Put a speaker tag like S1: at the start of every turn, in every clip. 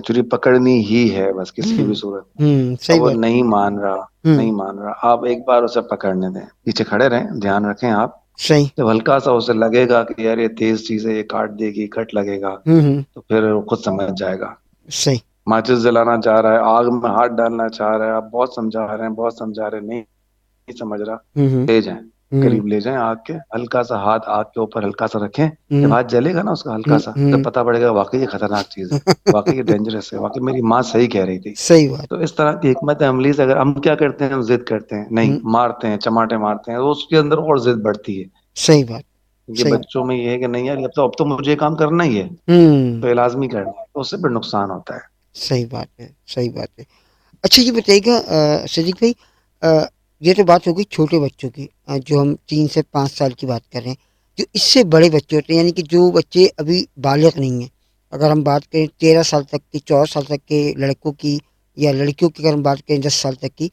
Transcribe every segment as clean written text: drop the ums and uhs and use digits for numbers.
S1: है, छुरी पकड़नी ही है बस किसी भी सूरत में। अब
S2: सही
S1: वो
S2: बात।
S1: नहीं मान रहा,
S2: हम्म।
S1: नहीं मान रहा, आप एक बार उसे पकड़ने दें, पीछे खड़े रहें, ध्यान रखें आप।
S2: सही।
S1: जब हल्का सा उसे लगेगा कि यार ये तेज चीज है, ये काट देगी, कट लगेगा,
S2: हम्म।
S1: तो फिर वो खुद समझ जाएगा।
S2: सही।
S1: माचिस जलाना चाह रहा है, आग में हाथ डालना चाह रहा है, आप बहुत समझा रहे हैं, बहुत समझा रहे हैं, नहीं समझ रहा,
S2: हम्म।
S1: ले जाएं,
S2: हम्म।
S1: करीब ले जाएं आग के, हल्का सा हाथ आग के ऊपर हल्का सा रखें। जब
S2: हम्म।
S1: हाथ जलेगा ना उसका हल्का
S2: हम्म।
S1: सा, जब पता पड़ेगा वाकई ये खतरनाक चीज है, वाकई ये डेंजरस है, वाकई मेरी माँ सही कह रही थी।
S2: सही बात।
S1: तो इस तरह की हिकमत अमली से अगर हम क्या करते हैं, हम जिद करते हैं, नहीं
S2: हम्म।
S1: मारते हैं, चमाटे मारते हैं, तो उसके अंदर और जिद बढ़ती है।
S2: सही बात।
S1: क्योंकि
S2: सही बात।
S1: बच्चों में ये है कि नहीं यार, अब तो मुझे ये काम करना ही है,
S2: हम्म।
S1: तो ये लाजमी करना है, तो उससे फिर नुकसान होता है।
S2: सही बात है। सही बात है। अच्छा ये बताइएगा सजीक भाई, अ, ये तो बात होगी छोटे बच्चों की, जो हम 3 से 5 साल की बात कर रहे हैं। जो इससे बड़े बच्चे होते हैं, यानी कि जो बच्चे अभी बालक नहीं हैं, अगर हम बात करें 13 साल तक की, 14 साल तक के लड़कों की या लड़कियों की, अगर हम बात करें 10 साल तक की,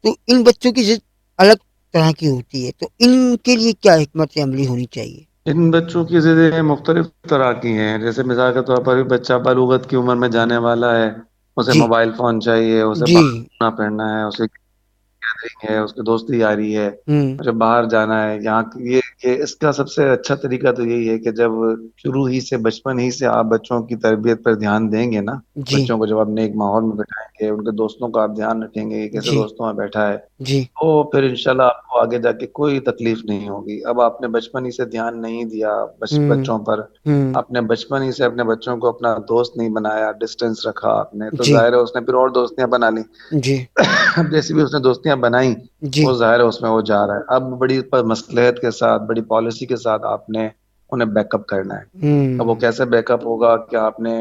S2: तो इन बच्चों की जिद अलग तरह की होती है। तो इनके लिए क्या हिकमत अमली होनी चाहिए?
S1: इन बच्चों की जिदें मुख्तलिफ तरह की हैं। जैसे मिसाल के तौर पर भी बच्चा बलूगत की उम्र में जाने वाला है, उसे
S2: जी।
S1: मोबाइल फोन चाहिए, उसे
S2: जी।
S1: बाहर घूमना फिरना है, उसे गैदरिंग है, उसकी दोस्ती यारी है,
S2: हम्म।
S1: मुझे बाहर जाना है, ये इसका सबसे अच्छा तरीका तो यही है कि जब शुरू ही से, बचपन ही से आप बच्चों की तरबियत पर ध्यान देंगे ना,
S2: जी।
S1: बच्चों को जब आप नेक माहौल में बैठाएंगे, उनके दोस्तों का आप ध्यान रखेंगे कि कैसे
S2: जी।
S1: दोस्तों में बैठा है,
S2: जी।
S1: तो फिर इंशाल्लाह आपको आगे जाके कोई तकलीफ नहीं होगी। अब आपने बचपन ही से ध्यान नहीं दिया
S2: हम्म।
S1: बच्चों पर,
S2: हम्म।
S1: आपने बचपन ही से अपने बच्चों को अपना दोस्त नहीं बनाया, डिस्टेंस रखा आपने, तो
S2: जी।
S1: जाहिर है उसने फिर और दोस्तियां बना ली।
S2: जी।
S1: अब जैसे भी उसने दोस्तियां बनाई,
S2: जी।
S1: वो जाहिर है उसमें वो जा रहा है। अब बड़ी मसलहत के साथ, बड़ी पॉलिसी के साथ आपने उन्हें बैकअप करना है। अब वो
S2: हम्म।
S1: कैसे बैकअप होगा कि आपने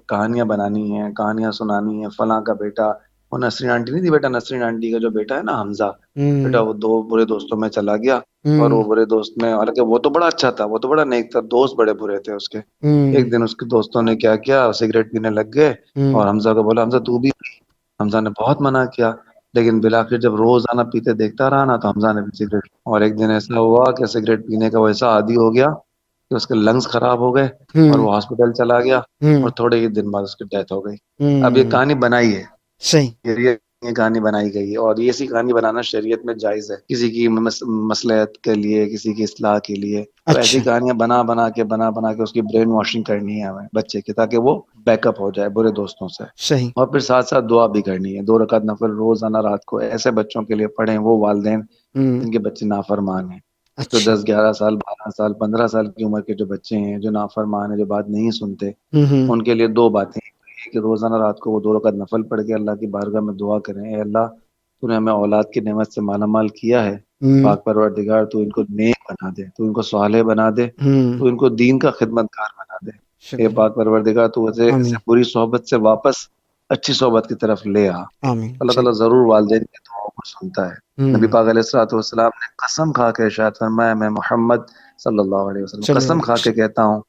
S1: कहानियां बनानी है, कहानियां सुनानी है, फलां का बेटा, वो नसरीन आंटी नहीं थी बेटा, नसरीन आंटी का जो बेटा है ना हमजा, बेटा
S2: हम्म।
S1: वो दो बुरे दोस्तों में चला गया, और वो
S2: हम्म।
S1: बुरे दोस्त में, हालांकि वो तो बड़ा अच्छा था, वो तो बड़ा नेक था, दोस्त बड़े बुरे थे उसके। एक
S2: हम्म।
S1: दिन उसके दोस्तों ने क्या किया, सिगरेट पीने लग गए,
S2: हम्म।
S1: और हमजा को बोला हमजा तू भी पी। हमजा ने बहुत मना किया, लेकिन बिलाखिर जब रोजाना पीते देखता रहा ना, तो हमजा ने भी सिगरेट, और एक दिन ऐसा हुआ कि सिगरेट पीने का वैसा आदी हो गया कि उसके लंग्स खराब हो गए, और
S2: हम्म।
S1: वो हॉस्पिटल चला गया, और
S2: हम्म।
S1: थोड़े ही दिन बाद उसकी डेथ हो गई। अब ये
S2: हम्म।
S1: कहानी बनाई है,
S2: सही।
S1: ये कहानी बनाई गई है, और ये ऐसी कहानी बनाना शरीयत में जायज है, किसी की मसलहत के लिए, किसी की इस्लाह के लिए। तो ऐसी
S2: अच्छा।
S1: कहानियां बना बना के उसकी ब्रेन वॉशिंग करनी है हमें बच्चे की, ताकि वो बैकअप हो जाए बुरे दोस्तों से।
S2: सही।
S1: और फिर साथ साथ दुआ भी करनी है, 2 रकात नफल रोजाना रात को ऐसे बच्चों के लिए पढ़ें, वो वालदेन
S2: हम्म।
S1: जिनके बच्चे नाफरमान हैं। जो
S2: अच्छा।
S1: 10 11 साल, 12 साल, 15 साल की उम्र के जो बच्चे हैं, जो नाफरमान है, जो बात नहीं सुनते,
S2: हम्म।
S1: उनके लिए 2 बातें हैं। कि रोजाना रात को वो 2 रकात नफल पढ़ के अल्लाह की बारगाह में दुआ करें, ए अल्लाह तूने हमें औलाद की नेमत से मालामाल किया है,
S2: हम्म।
S1: पाक परवरदिगार तू इनको नेक बना दे, तू इनको सालेह बना दे,
S2: हम्म।
S1: तू इनको दीन का खिदमतगार बना दे। ए
S2: शुक्र।
S1: पाक परवरदिगार तू इसे इसे
S2: आमीन।
S1: बुरी सोहबत से वापस अच्छी सोहबत की तरफ ले आ।
S2: आमीन।
S1: अल्लाह
S2: सही।
S1: ताला जरूर वालिदैन की दुआओं को सुनता है। नबी
S2: हम्म।
S1: पाक अलैहिस्सलाम ने कसम खा के इरशाद फरमाया, मैं मोहम्मद सल्लल्लाहु अलैहि वसल्लम
S2: सल्लल्लाहु
S1: कसम
S2: अलैहि
S1: खा के
S2: वसल्लम।
S1: कहता हूँ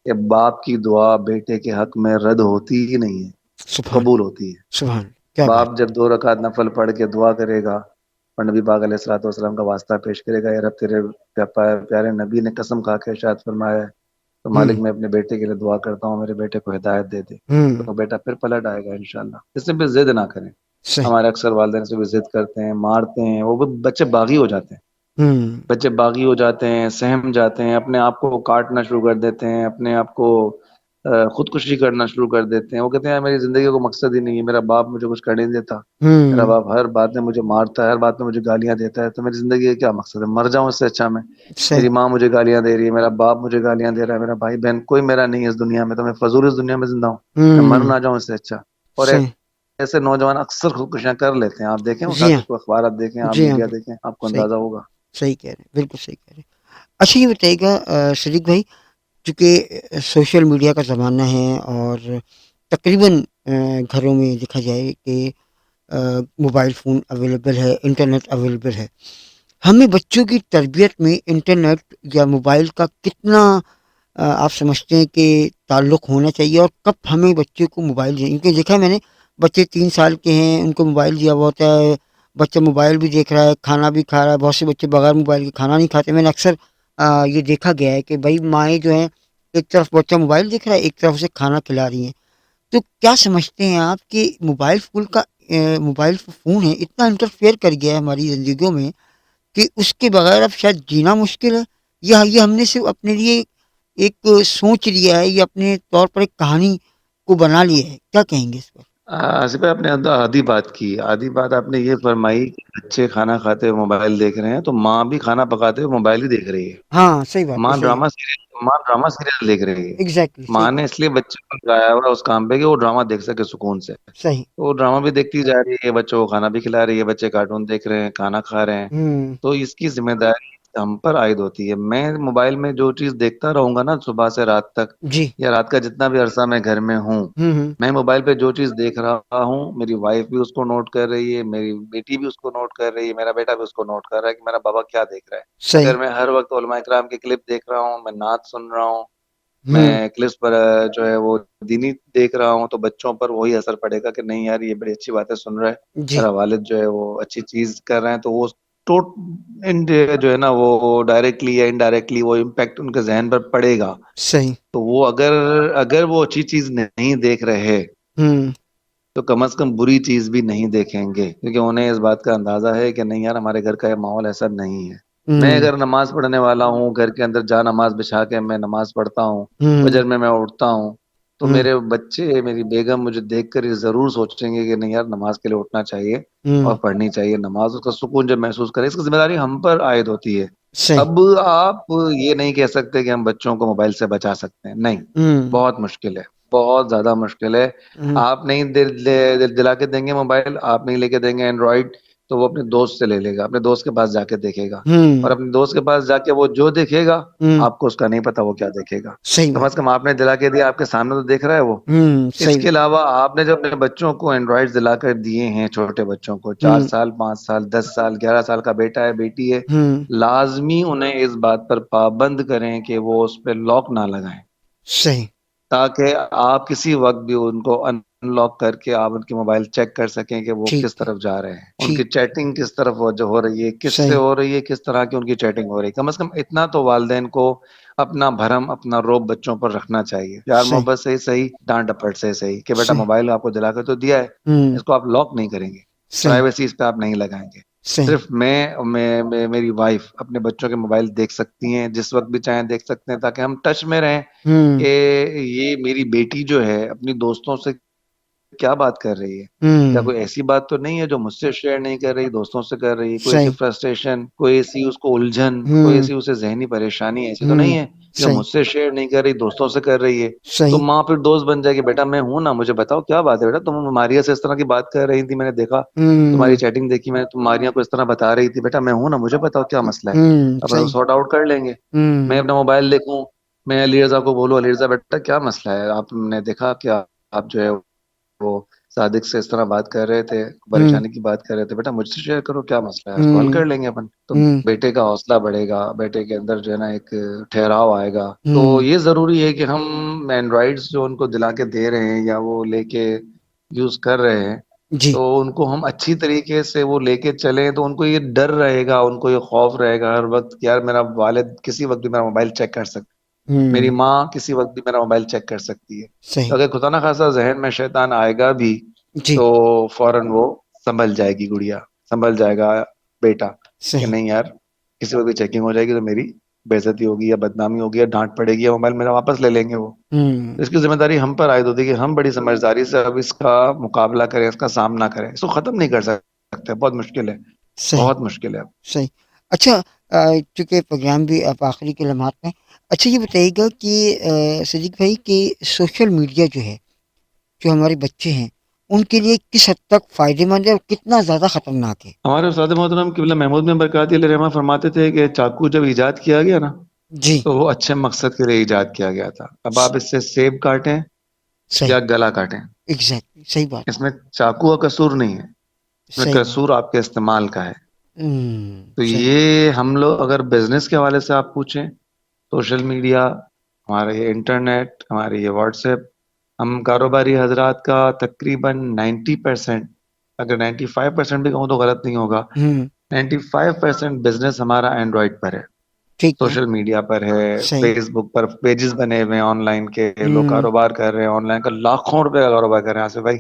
S1: कि बाप की दुआ बेटे के हक में रद्द होती ही नहीं है,
S2: सुभान।
S1: कबूल होती है।
S2: सुभान। क्या बात।
S1: बाप जब 2 रकात नफल पढ़ के दुआ करेगा, और नबी पाक अलैहिस्सलाम का वास्ता पेश करेगा, या रब तेरे प्यारे नबी ने कसम खा के इरशाद फरमाया है, तो मालिक
S2: हम्म।
S1: मैं अपने बेटे के लिए दुआ करता हूँ, मेरे बेटे को हिदायत दे दे,
S2: हम्म।
S1: तो बेटा फिर पलट आएगा इंशाल्लाह। इससे भी जिद ना करें।
S2: सही।
S1: हमारे अक्सर वालिदैन से भी जिद करते हैं, मारते हैं, वो भी बच्चे बागी हो जाते हैं।
S2: हम्म।
S1: बच्चे बागी हो जाते हैं, सहम जाते हैं, अपने आप को काटना शुरू कर देते हैं, अपने आप को खुदकुशी करना शुरू कर देते हैं। वो कहते हैं यार मेरी जिंदगी को मकसद ही नहीं है, मेरा बाप मुझे कुछ करने नहीं देता, मेरा
S2: हम्म।
S1: बाप हर बात में मुझे मारता है, हर बात में मुझे गालियां देता है, तो मेरी जिंदगी का क्या मकसद है, मर जाऊं इससे अच्छा मैं।
S2: सही।
S1: मेरी माँ मुझे गालियां दे रही है, मेरा बाप मुझे गालियां दे रहा है, मेरा भाई बहन कोई मेरा नहीं है इस दुनिया में, तो मैं फजूल इस दुनिया में जिंदा हूँ, मैं मर
S2: हम्म।
S1: ना जाऊं इससे अच्छा। और
S2: सही।
S1: ऐसे नौजवान अक्सर खुदकुशियां कर लेते हैं, आप देखें,
S2: जी
S1: उठा
S2: हाँ।
S1: के कोई अखबार देखें, आप
S2: जी हाँ।
S1: मीडिया देखें, आपको
S2: सही।
S1: अंदाजा होगा।
S2: सही कह रहे हैं, बिल्कुल सही कह रहे हैं। अच्छा ये बताइएगा सदीक भाई, चूँकि सोशल मीडिया का ज़माना है और तकरीबन घरों में देखा जाए कि मोबाइल फ़ोन अवेलेबल है, इंटरनेट अवेलेबल है। हमें बच्चों की तरबियत में इंटरनेट या मोबाइल का कितना आप समझते हैं कि ताल्लुक़ होना चाहिए, और कब हमें बच्चे को मोबाइल दें? क्योंकि देखा है मैंने, बच्चे 3 साल के हैं, उनको मोबाइल दिया हुआ होता है, बच्चा मोबाइल भी देख रहा है, खाना भी खा रहा है, बहुत से बच्चे बगैर मोबाइल के खाना नहीं खाते। मैंने अक्सर ये देखा गया है कि भई माएँ जो हैं, एक तरफ बच्चा मोबाइल देख रहा है, एक तरफ उसे खाना खिला रही हैं। तो क्या समझते हैं आप कि मोबाइल फ़ोन है इतना इंटरफेयर कर गया है हमारी ज़िंदगियों में कि उसके बगैर अब शायद जीना मुश्किल है, या ये हमने सिर्फ़ अपने लिए एक सोच लिया है या अपने तौर पर एक कहानी को बना लिया है? क्या कहेंगे इस पर?
S1: आसिफ भाई, आपने आधी बात की। आधी बात आपने ये फरमाई कि बच्चे खाना खाते हुए मोबाइल देख रहे हैं, तो माँ भी खाना पकाते हुए मोबाइल ही देख रही है।
S2: हाँ, सही बात है, सही है।
S1: माँ ड्रामा सीरियल देख रही है।
S2: एग्ज़ैक्टली सही
S1: माँ
S2: कहा।
S1: ने इसलिए बच्चे को लगाया हुआ है उस काम पे कि वो ड्रामा देख सके सुकून से।
S2: सही।
S1: तो वो ड्रामा भी देखती जा रही है, बच्चों को खाना भी खिला रही है, बच्चे कार्टून देख रहे हैं, खाना खा रहे हैं।
S2: हुँ,
S1: तो इसकी जिम्मेदारी हम पर आयद होती है। मैं मोबाइल में जो चीज देखता रहूंगा ना सुबह से रात तक,
S2: जी।
S1: या रात का जितना भी अरसा मैं घर में हूँ,
S2: हुँ, हुँ।
S1: मैं मोबाइल पे जो चीज देख रहा हूँ, मेरी वाइफ भी उसको नोट कर रही है, मेरी बेटी भी उसको नोट कर रही है, मेरा बेटा भी उसको नोट कर रहा है कि मेरा बाबा क्या देख रहा है।
S2: सही।
S1: अगर मैं हर वक्त उलमा इकराम की क्लिप देख रहा हूँ, मैं नात सुन रहा हूँ,
S2: हुँ,
S1: मैं क्लिप्स पर जो है वो दीनी देख रहा हूँ, तो बच्चों पर वही असर पड़ेगा कि नहीं यार, ये बड़ी अच्छी बातें सुन रहा है,
S2: जी।
S1: मेरा वालिद जो है वो अच्छी चीज कर रहे हैं। तो वो टोट जो है ना, वो डायरेक्टली या इनडायरेक्टली वो इम्पैक्ट उनके जहन पर पड़ेगा।
S2: सही।
S1: तो वो अगर अगर वो अच्छी चीज नहीं देख रहे,
S2: हुँ,
S1: तो कम से कम बुरी चीज भी नहीं देखेंगे, क्योंकि उन्हें इस बात का अंदाजा है कि नहीं यार, हमारे घर का ये माहौल ऐसा नहीं है। मैं
S2: हुँ,
S1: अगर नमाज पढ़ने वाला हूँ, घर के अंदर जा नमाज बिछा के मैं नमाज पढ़ता हूँ,
S2: हुँ,
S1: फजर में मैं उठता हूँ, तो
S2: हुँ,
S1: मेरे बच्चे, मेरी बेगम मुझे देखकर ये जरूर सोचेंगे कि नहीं यार, नमाज के लिए उठना चाहिए और
S2: हुँ,
S1: पढ़नी चाहिए नमाज, उसका सुकून जब महसूस करें। इसकी जिम्मेदारी हम पर आयद होती है।
S2: सही।
S1: अब आप ये नहीं कह सकते कि हम बच्चों को मोबाइल से बचा सकते हैं, नहीं।
S2: हुँ,
S1: बहुत मुश्किल है, बहुत ज्यादा मुश्किल है।
S2: हुँ,
S1: आप नहीं दिला के देंगे मोबाइल, आप नहीं लेके देंगे एंड्रॉइड, तो वो अपने दोस्त से ले लेगा, अपने दोस्त के पास जाके देखेगा। और
S2: हुँ,
S1: अपने दोस्त के पास जाके वो जो देखेगा,
S2: हुँ,
S1: आपको उसका नहीं पता वो क्या देखेगा।
S2: सही
S1: कम
S2: बात।
S1: से कम आपने दिला के दिया, आपके सामने तो देख रहा है वो।
S2: सही
S1: इसके
S2: बात।
S1: अलावा आपने जब अपने बच्चों को एंड्रॉइड दिलाकर दिए हैं, छोटे बच्चों को, चार
S2: हुँ,
S1: साल 5 साल 10 साल 11 साल का बेटा है, बेटी है,
S2: हुँ,
S1: लाजमी उन्हें इस बात पर पाबंद करें कि वो उस पर लॉक ना लगाएं,
S2: सही।
S1: ताकि आप किसी वक्त भी उनको अनलॉक करके आप उनके मोबाइल चेक कर सकें कि वो
S2: ठीक
S1: किस
S2: है,
S1: तरफ जा रहे हैं, उनकी
S2: ठीक।
S1: चैटिंग किस तरफ जो हो रही है, किससे
S2: सही।
S1: हो रही है, किस तरह की उनकी चैटिंग हो रही है। कम से कम इतना तो वालिदैन को अपना भरम, अपना रोब बच्चों पर रखना चाहिए, प्यार
S2: सही,
S1: मोहब्बत से ही सही, डांट डपट से ही सही, कि बेटा
S2: सही।
S1: मोबाइल आपको दिलाकर तो दिया है,
S2: हुँ,
S1: इसको आप लॉक नहीं करेंगे,
S2: सही,
S1: प्राइवेसी इस पे आप नहीं लगाएंगे।
S2: सही।
S1: सिर्फ मैं मेरी वाइफ अपने बच्चों के मोबाइल देख सकती हैं, जिस वक्त भी चाहें देख सकते हैं, ताकि हम टच में रहें कि
S2: हुँ,
S1: ये मेरी बेटी जो है अपनी दोस्तों से क्या बात कर रही है। क्या
S2: हुँ,
S1: कोई ऐसी बात तो नहीं है जो मुझसे शेयर नहीं कर रही, दोस्तों से कर रही है? कोई ऐसी
S2: सही।
S1: फ्रस्ट्रेशन, कोई ऐसी उसको उलझन, कोई
S2: हुँ,
S1: ऐसी उसे ज़हनी परेशानी ऐसी तो नहीं
S2: हुँ,
S1: है जो
S2: सही,
S1: मुझसे शेयर नहीं कर रही, दोस्तों से कर रही है? तो
S2: सही।
S1: माँ फिर दोस्त बन जाएगी, बेटा मैं हूँ ना, मुझे बताओ क्या बात है बेटा, तुम मारिया से इस तरह की बात कर रही थी, मैंने देखा, तुम्हारी
S2: हुँ,
S1: चैटिंग देखी मैंने, तुम मारिया को इस तरह बता रही थी, बेटा मैं हूँ ना, मुझे बताओ क्या मसला है, अपना
S2: सही।
S1: सॉर्ट आउट कर लेंगे। मैं
S2: हुँ,
S1: अपना मोबाइल देखूं, मैं अली रजा को बोलूं, अली रजा बेटा क्या मसला है, आपने देखा क्या, आप जो है वो सादिक से इस तरह बात कर रहे थे,
S2: हुँ,
S1: परेशानी की बात कर रहे थे, बेटा मुझसे शेयर करो क्या मसला है, उसको हल
S2: हुँ,
S1: कर लेंगे अपन। तो
S2: हुँ,
S1: बेटे का हौसला बढ़ेगा, बेटे के अंदर जो है ना एक ठहराव आएगा। तो
S2: हुँ,
S1: ये जरूरी है कि हम एंड्रॉइड्स जो उनको दिला के दे रहे हैं या वो लेके यूज कर रहे हैं,
S2: जी।
S1: तो उनको हम अच्छी तरीके से वो लेके चलें, तो उनको ये डर रहेगा, उनको ये खौफ रहेगा हर वक्त कि यार मेरा वालिद किसी वक्त भी मेरा मोबाइल चेक कर सकता है, मेरी
S2: हुँ,
S1: माँ किसी वक्त भी मेरा मोबाइल चेक कर सकती है। तो
S2: सही।
S1: अगर खुदा ना खासा जहन में शैतान आएगा भी,
S2: जी,
S1: तो फौरन वो संभल जाएगी गुड़िया, संभल जाएगा बेटा, कि
S2: सही।
S1: नहीं यार, किसी वक्त भी चेकिंग हो जाएगी तो मेरी बेइज्जती होगी या बदनामी होगी या डांट पड़ेगी या मोबाइल मेरा वापस ले लेंगे वो। तो
S2: हुँ,
S1: इसकी जिम्मेदारी हम पर आयद होती है कि हम बड़ी समझदारी से अब इसका मुकाबला करें, इसका सामना करें। इसको खत्म नहीं कर सकते, बहुत मुश्किल है,
S2: सही,
S1: बहुत मुश्किल है।
S2: सही। अच्छा, चूँकि प्रोग्राम भी अब आखिरी के लम्हात में, अच्छा ये बताइएगा कि सिद्दीक भाई कि सोशल मीडिया जो है, जो हमारे बच्चे हैं, उनके लिए किस हद तक फ़ायदेमंद है और कितना ज़्यादा खतरनाक है?
S1: हमारे उस्ताद मोहतरम किबला महमूद में बरकाती अलैहि रहमा फरमाते थे कि चाकू जब इजाद किया गया ना,
S2: जी।
S1: तो वो अच्छे मकसद के लिए इजाद किया गया था। अब
S2: स
S1: आप इससे सेब काटें
S2: सही,
S1: या गला काटें,
S2: एग्ज़ैक्टली सही बात।
S1: इसमें चाकू का कसूर नहीं है, इसमें
S2: सही बात।
S1: कसूर आपके इस्तेमाल का है। तो
S2: सही।
S1: ये हम लोग अगर बिजनेस के हवाले से आप पूछें, सोशल मीडिया, हमारे ये इंटरनेट, हमारे ये व्हाट्सएप, हम कारोबारी हजरात का तकरीबन 90%, अगर 95% भी कहूँ तो गलत नहीं होगा,
S2: हुँ,
S1: 95% बिजनेस हमारा एंड्रॉइड पर है।
S2: ठीक है।
S1: सोशल मीडिया पर है,
S2: सही।
S1: फेसबुक पर पेजेस बने हुए हैं ऑनलाइन के, लोग
S2: हुँ,
S1: कारोबार कर रहे हैं ऑनलाइन का, लाखों रुपए का कारोबार कर रहे हैं आसिफ भाई।